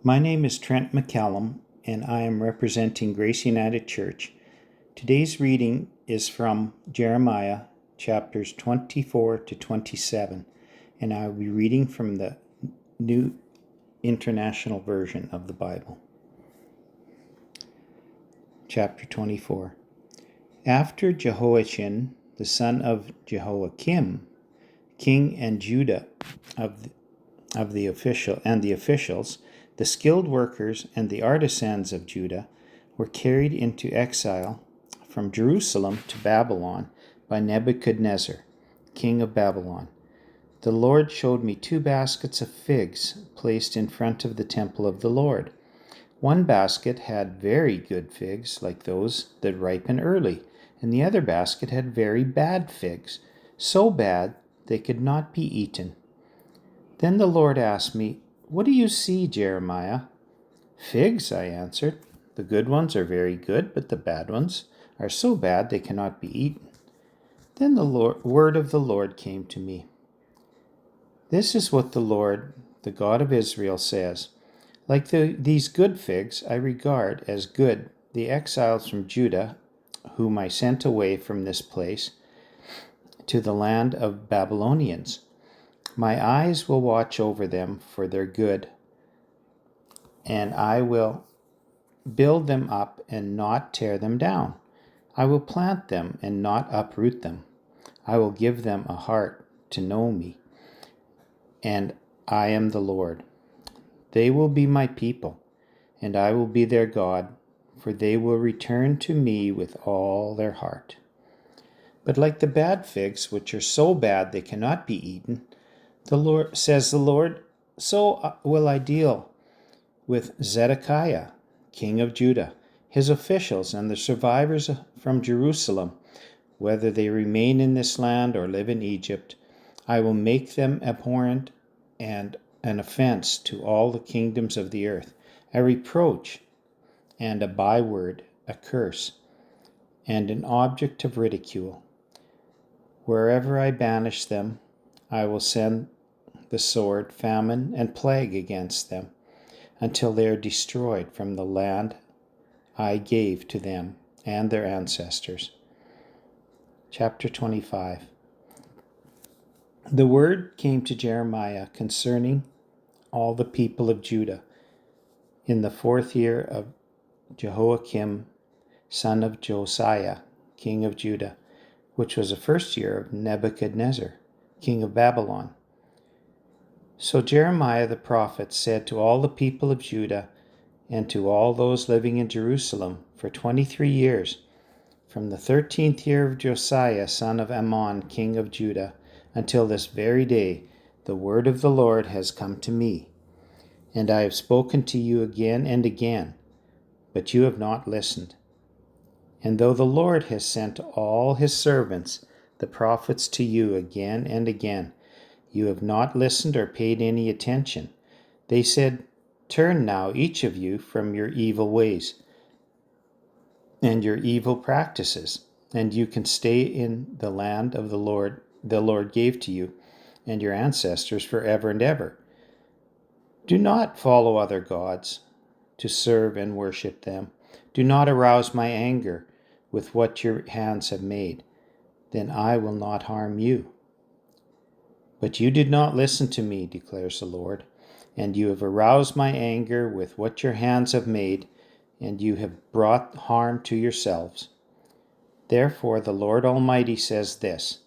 My name is Trent McCallum, and I am representing Grace United Church. Today's reading is from Jeremiah chapters 24 to 27, and I will be reading from the New International Version of the Bible. Chapter 24. After Jehoiachin, the son of Jehoiakim, king and Judah of the officials, the skilled workers and the artisans of Judah were carried into exile from Jerusalem to Babylon by Nebuchadnezzar, king of Babylon. The Lord showed me 2 baskets of figs placed in front of the temple of the Lord. One basket had very good figs, like those that ripen early, and the other basket had very bad figs, so bad they could not be eaten. Then the Lord asked me, "What do you see, Jeremiah?" "Figs," I answered. "The good ones are very good, but the bad ones are so bad they cannot be eaten." Then the word of the Lord came to me. "This is what the Lord, the God of Israel, says. Like these good figs, I regard as good the exiles from Judah, whom I sent away from this place to the land of Babylonians. My eyes will watch over them for their good, and I will build them up and not tear them down. I will plant them and not uproot them. I will give them a heart to know me, and I am the Lord. They will be my people, and I will be their God, for they will return to me with all their heart. But like the bad figs, which are so bad they cannot be eaten, the Lord says the Lord, so will I deal with Zedekiah, king of Judah, his officials, and the survivors from Jerusalem, whether they remain in this land or live in Egypt. I will make them abhorrent and an offense to all the kingdoms of the earth, a reproach and a byword, a curse, and an object of ridicule. Wherever I banish them, I will send the sword, famine, and plague against them, until they are destroyed from the land I gave to them and their ancestors." Chapter 25. The word came to Jeremiah concerning all the people of Judah in the 4th year of Jehoiakim, son of Josiah, king of Judah, which was the 1st year of Nebuchadnezzar, king of Babylon. So Jeremiah the prophet said to all the people of Judah and to all those living in Jerusalem for 23 years, from the 13th year of Josiah, son of Ammon, king of Judah, until this very day, the word of the Lord has come to me. And I have spoken to you again and again, but you have not listened. And though the Lord has sent all his servants, the prophets, to you again and again, you have not listened or paid any attention. They said, "Turn now, each of you, from your evil ways and your evil practices, and you can stay in the land of the Lord gave to you and your ancestors forever and ever. Do not follow other gods to serve and worship them. Do not arouse my anger with what your hands have made. Then I will not harm you. But you did not listen to me, declares the Lord, and you have aroused my anger with what your hands have made, and you have brought harm to yourselves. Therefore the Lord Almighty says this,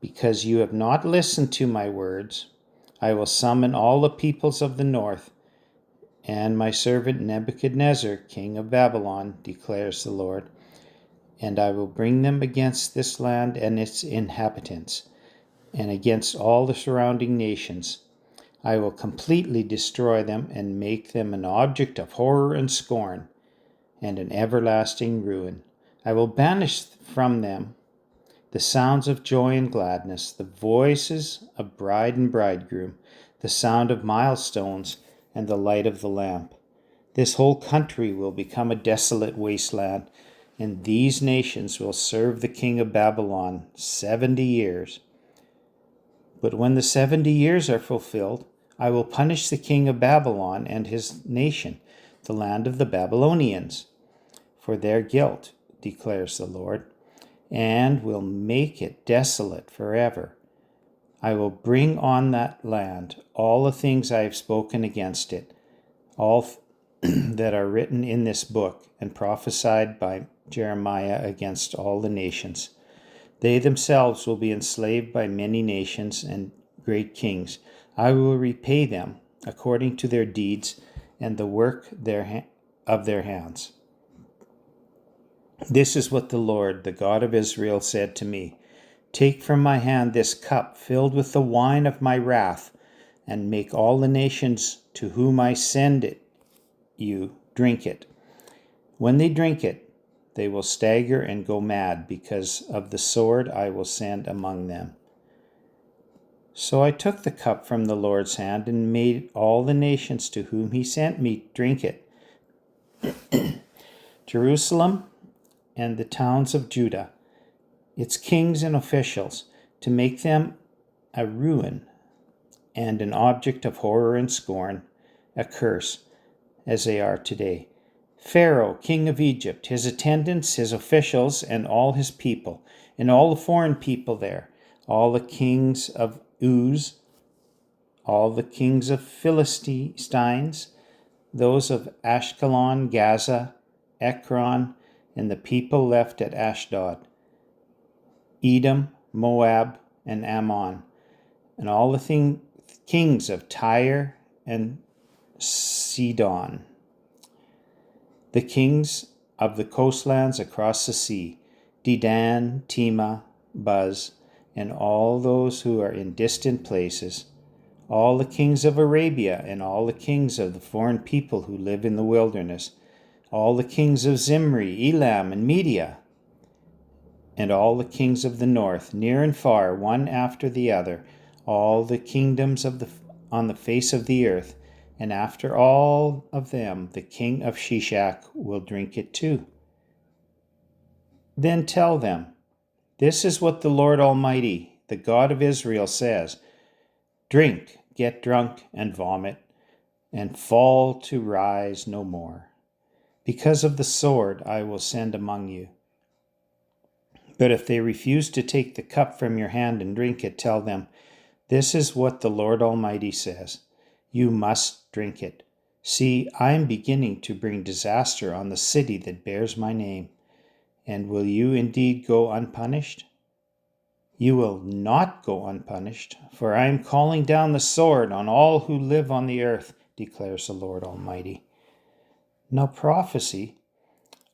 because you have not listened to my words, I will summon all the peoples of the north, and my servant Nebuchadnezzar, king of Babylon, declares the Lord, and I will bring them against this land and its inhabitants, and against all the surrounding nations. I will completely destroy them and make them an object of horror and scorn, and an everlasting ruin. I will banish from them the sounds of joy and gladness, the voices of bride and bridegroom, the sound of milestones, and the light of the lamp. This whole country will become a desolate wasteland, and these nations will serve the king of Babylon 70 years. But when the 70 years are fulfilled, I will punish the king of Babylon and his nation, the land of the Babylonians, for their guilt, declares the Lord, and will make it desolate forever. I will bring on that land all the things I have spoken against it, all that are written in this book and prophesied by Jeremiah against all the nations. They themselves will be enslaved by many nations and great kings. I will repay them according to their deeds and the work of their hands. This is what the Lord, the God of Israel, said to me. Take from my hand this cup filled with the wine of my wrath, and make all the nations to whom I send it you drink it. When they drink it, they will stagger and go mad because of the sword I will send among them. So I took the cup from the Lord's hand and made all the nations to whom he sent me drink it. Jerusalem and the towns of Judah, its kings and officials, to make them a ruin and an object of horror and scorn, a curse, as they are today. Pharaoh, king of Egypt, his attendants, his officials, and all his people, and all the foreign people there, all the kings of Uz, all the kings of Philistines, those of Ashkelon, Gaza, Ekron, and the people left at Ashdod, Edom, Moab, and Ammon, and all the kings of Tyre and Sidon, the kings of the coastlands across the sea, Dedan, Tema, Buz, and all those who are in distant places, all the kings of Arabia and all the kings of the foreign people who live in the wilderness, all the kings of Zimri, Elam, and Media, and all the kings of the north, near and far, one after the other, all the kingdoms on the face of the earth, and after all of them the king of Shishak will drink it too. Then tell them, this is what the Lord Almighty, the God of Israel, says. Drink, get drunk, and vomit, and fall to rise no more. Because of the sword I will send among you. But if they refuse to take the cup from your hand and drink it, tell them, this is what the Lord Almighty says. You must drink it. See, I am beginning to bring disaster on the city that bears my name. And will you indeed go unpunished? You will not go unpunished, for I am calling down the sword on all who live on the earth, declares the Lord Almighty. Now prophesy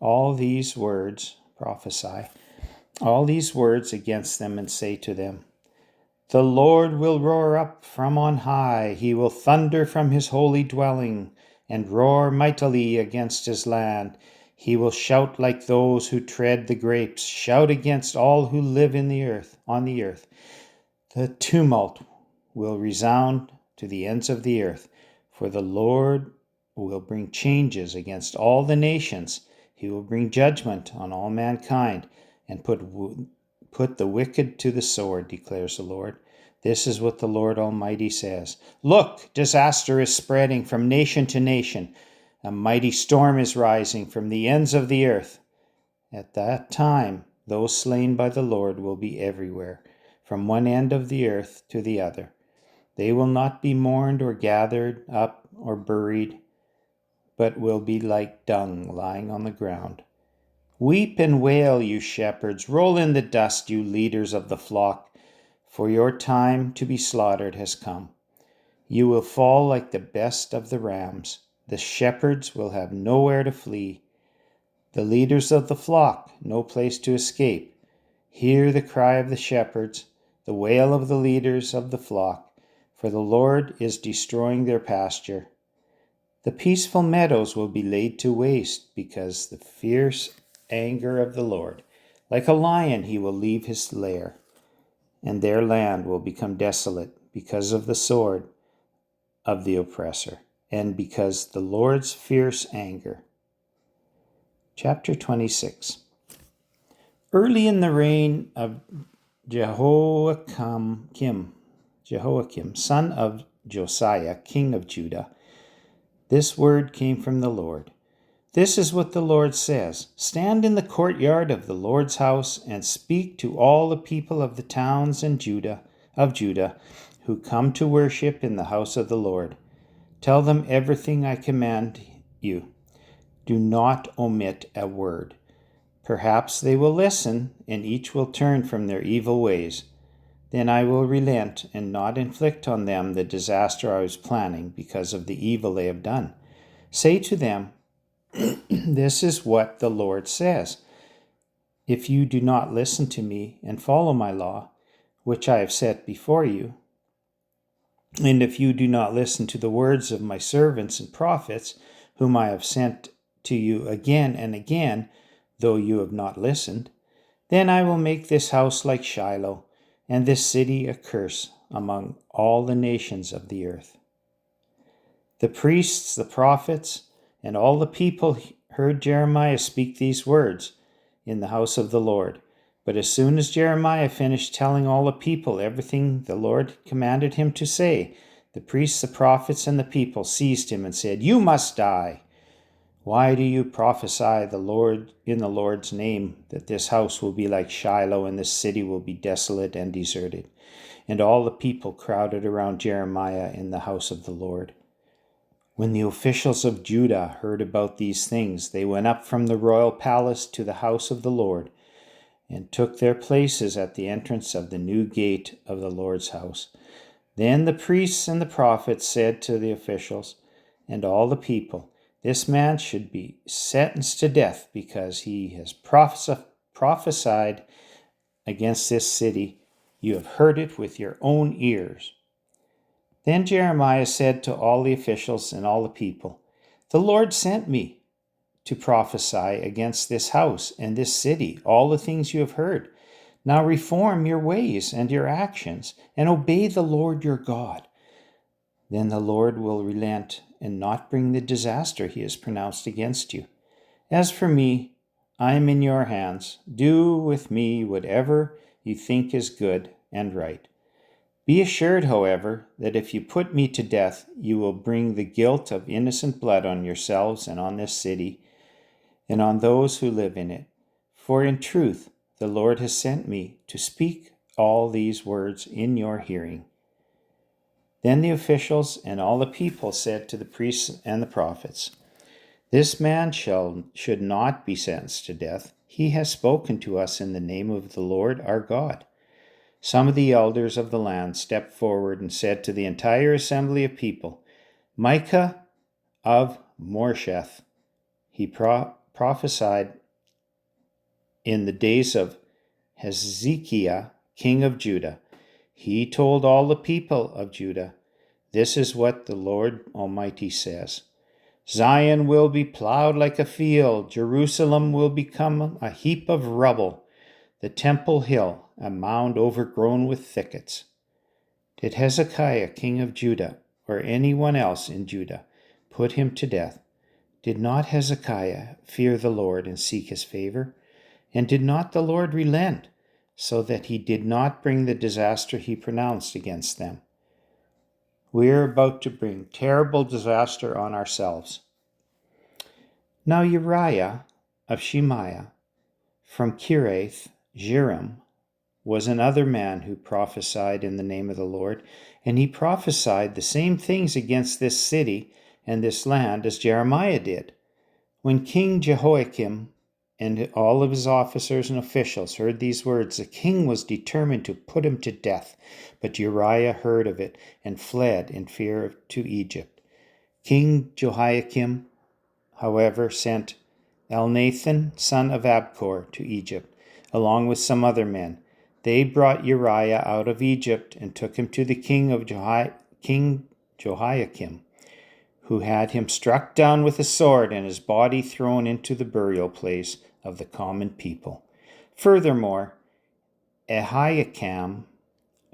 all these words against them, and say to them, the Lord will roar up from on high, he will thunder from his holy dwelling, and roar mightily against his land. He will shout like those who tread the grapes, shout against all who live on the earth. The tumult will resound to the ends of the earth, for the Lord will bring changes against all the nations. He will bring judgment on all mankind, and put the wicked to the sword, declares the Lord. This is what the Lord Almighty says. Look, disaster is spreading from nation to nation. A mighty storm is rising from the ends of the earth. At that time, those slain by the Lord will be everywhere, from one end of the earth to the other. They will not be mourned or gathered up or buried, but will be like dung lying on the ground. Weep and wail, you shepherds. Roll in the dust, you leaders of the flock, for your time to be slaughtered has come. You will fall like the best of the rams. The shepherds will have nowhere to flee. The leaders of the flock, no place to escape. Hear the cry of the shepherds, the wail of the leaders of the flock, for the Lord is destroying their pasture. The peaceful meadows will be laid to waste because the fierce anger of the Lord. Like a lion he will leave his lair, and their land will become desolate because of the sword of the oppressor, and because the Lord's fierce anger. Chapter 26. Early in the reign of Jehoiakim, son of Josiah, king of Judah, this word came from the Lord. This is what the Lord says: Stand in the courtyard of the Lord's house and speak to all the people of the towns of Judah who come to worship in the house of the Lord. Tell them everything I command you. Do not omit a word. Perhaps they will listen, and each will turn from their evil ways. Then I will relent and not inflict on them the disaster I was planning because of the evil they have done. Say to them, this is what the Lord says. If you do not listen to me and follow my law, which I have set before you, and if you do not listen to the words of my servants and prophets, whom I have sent to you again and again, though you have not listened, then I will make this house like Shiloh, and this city a curse among all the nations of the earth. The priests, the prophets, and all the people heard Jeremiah speak these words in the house of the Lord. But as soon as Jeremiah finished telling all the people everything the Lord commanded him to say, the priests, the prophets, and the people seized him and said, You must die. Why do you prophesy in the Lord's name that this house will be like Shiloh and this city will be desolate and deserted? And all the people crowded around Jeremiah in the house of the Lord. When the officials of Judah heard about these things, they went up from the royal palace to the house of the Lord and took their places at the entrance of the new gate of the Lord's house. Then the priests and the prophets said to the officials and all the people, This man should be sentenced to death because he has prophesied against this city. You have heard it with your own ears. Then Jeremiah said to all the officials and all the people, The Lord sent me to prophesy against this house and this city, all the things you have heard. Now reform your ways and your actions, and obey the Lord your God. Then the Lord will relent and not bring the disaster he has pronounced against you. As for me, I am in your hands. Do with me whatever you think is good and right. Be assured, however, that if you put me to death, you will bring the guilt of innocent blood on yourselves and on this city, and on those who live in it. For in truth, the Lord has sent me to speak all these words in your hearing. Then the officials and all the people said to the priests and the prophets, This man should not be sentenced to death. He has spoken to us in the name of the Lord our God. Some of the elders of the land stepped forward and said to the entire assembly of people, Micah of Moresheth, he prophesied in the days of Hezekiah, king of Judah. He told all the people of Judah, This is what the Lord Almighty says. Zion will be plowed like a field. Jerusalem will become a heap of rubble. The temple hill, a mound overgrown with thickets. Did Hezekiah, king of Judah, or anyone else in Judah, put him to death? Did not Hezekiah fear the Lord and seek his favor? And did not the Lord relent, so that he did not bring the disaster he pronounced against them? We are about to bring terrible disaster on ourselves. Now Uriah of Shemaiah from Kiriath Jearim was another man who prophesied in the name of the Lord, and he prophesied the same things against this city and this land as Jeremiah did. When King Jehoiakim and all of his officers and officials heard these words, the king was determined to put him to death. But Uriah heard of it and fled in fear to Egypt. King Jehoiakim, however, sent Elnathan, son of Abkor, to Egypt, along with some other men. They brought Uriah out of Egypt and took him to the king Jehoiakim, who had him struck down with a sword and his body thrown into the burial place of the common people. Furthermore, Ahikam,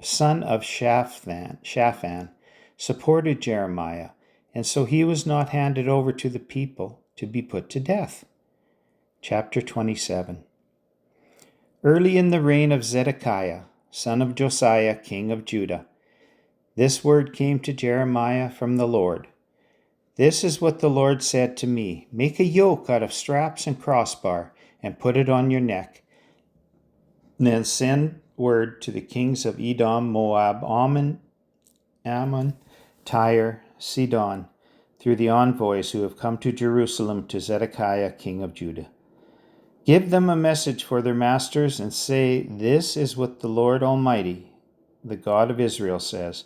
son of Shaphan, supported Jeremiah, and so he was not handed over to the people to be put to death. Chapter 27. Early in the reign of Zedekiah, son of Josiah, king of Judah, this word came to Jeremiah from the Lord. This is what the Lord said to me. Make a yoke out of straps and crossbar and put it on your neck. Then send word to the kings of Edom, Moab, Ammon, Tyre, Sidon, through the envoys who have come to Jerusalem to Zedekiah, king of Judah. Give them a message for their masters and say, this is what the Lord Almighty, the God of Israel, says.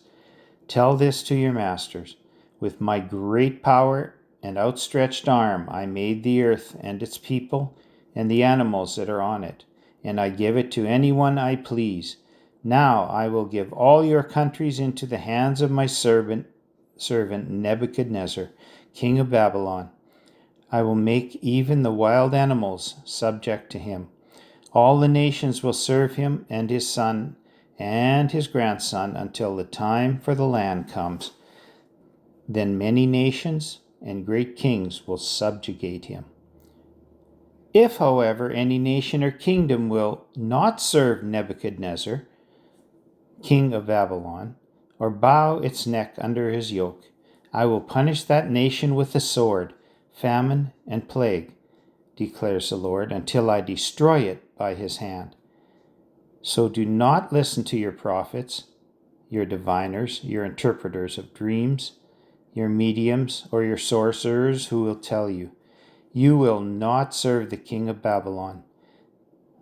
Tell this to your masters. With my great power and outstretched arm I made the earth and its people and the animals that are on it, and I give it to anyone I please. Now I will give all your countries into the hands of my servant Nebuchadnezzar, king of Babylon. I will make even the wild animals subject to him. All the nations will serve him and his son and his grandson until the time for the land comes. Then many nations and great kings will subjugate him. If, however, any nation or kingdom will not serve Nebuchadnezzar, king of Babylon, or bow its neck under his yoke, I will punish that nation with the sword, famine, and plague, declares the Lord, until I destroy it by his hand. So do not listen to your prophets, your diviners, your interpreters of dreams, your mediums, or your sorcerers who will tell you, you will not serve the king of Babylon.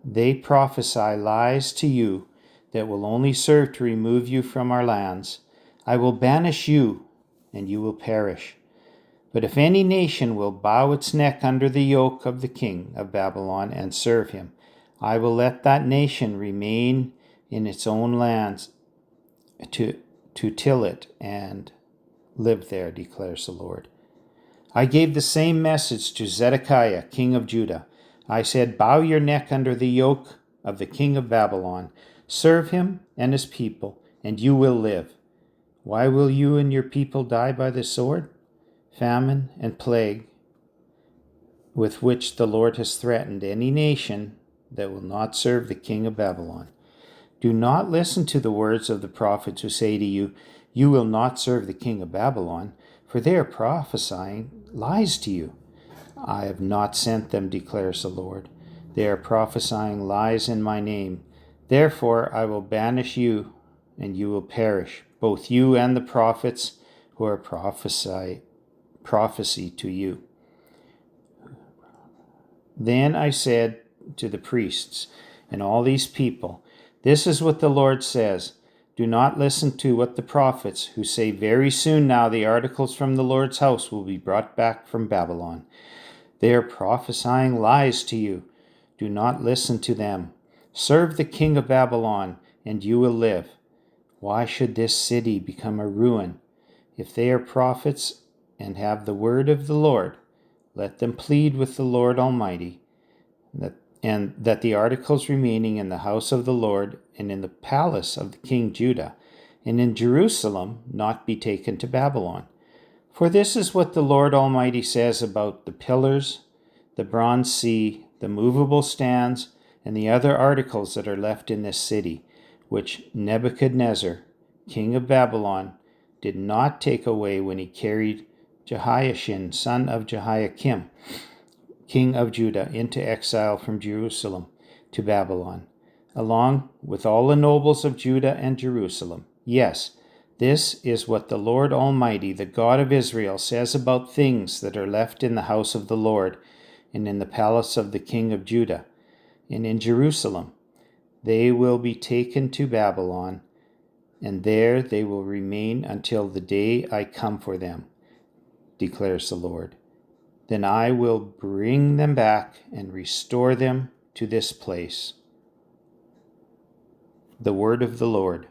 They prophesy lies to you that will only serve to remove you from our lands. I will banish you, and you will perish. But if any nation will bow its neck under the yoke of the king of Babylon and serve him, I will let that nation remain in its own lands to till it and live there, declares the Lord. I gave the same message to Zedekiah, king of Judah. I said, bow your neck under the yoke of the king of Babylon. Serve him and his people, and you will live. Why will you and your people die by the sword, famine, and plague with which the Lord has threatened any nation that will not serve the king of Babylon? Do not listen to the words of the prophets who say to you, you will not serve the king of Babylon, for they are prophesying lies to you. I have not sent them, declares the Lord. They are prophesying lies in my name. Therefore I will banish you, and you will perish, both you and the prophets who are prophecy to you. Then I said to the priests and all these people, this is what the Lord says. Do not listen to what the prophets who say very soon now the articles from the Lord's house will be brought back from Babylon. They are prophesying lies to you. Do not listen to them. Serve the king of Babylon, and you will live. Why should this city become a ruin? If they are prophets and have the word of the Lord, let them plead with the Lord Almighty, that the articles remaining in the house of the Lord and in the palace of the king Judah and in Jerusalem not be taken to Babylon. For this is what the Lord Almighty says about the pillars, the bronze sea, the movable stands, and the other articles that are left in this city, which Nebuchadnezzar, king of Babylon, did not take away when he carried Jehoiachin, son of Jehoiakim, king of Judah, into exile from Jerusalem to Babylon, along with all the nobles of Judah and Jerusalem. Yes, this is what the Lord Almighty, the God of Israel, says about things that are left in the house of the Lord and in the palace of the king of Judah and in Jerusalem. They will be taken to Babylon, and there they will remain until the day I come for them, declares the Lord. Then I will bring them back and restore them to this place. The word of the Lord.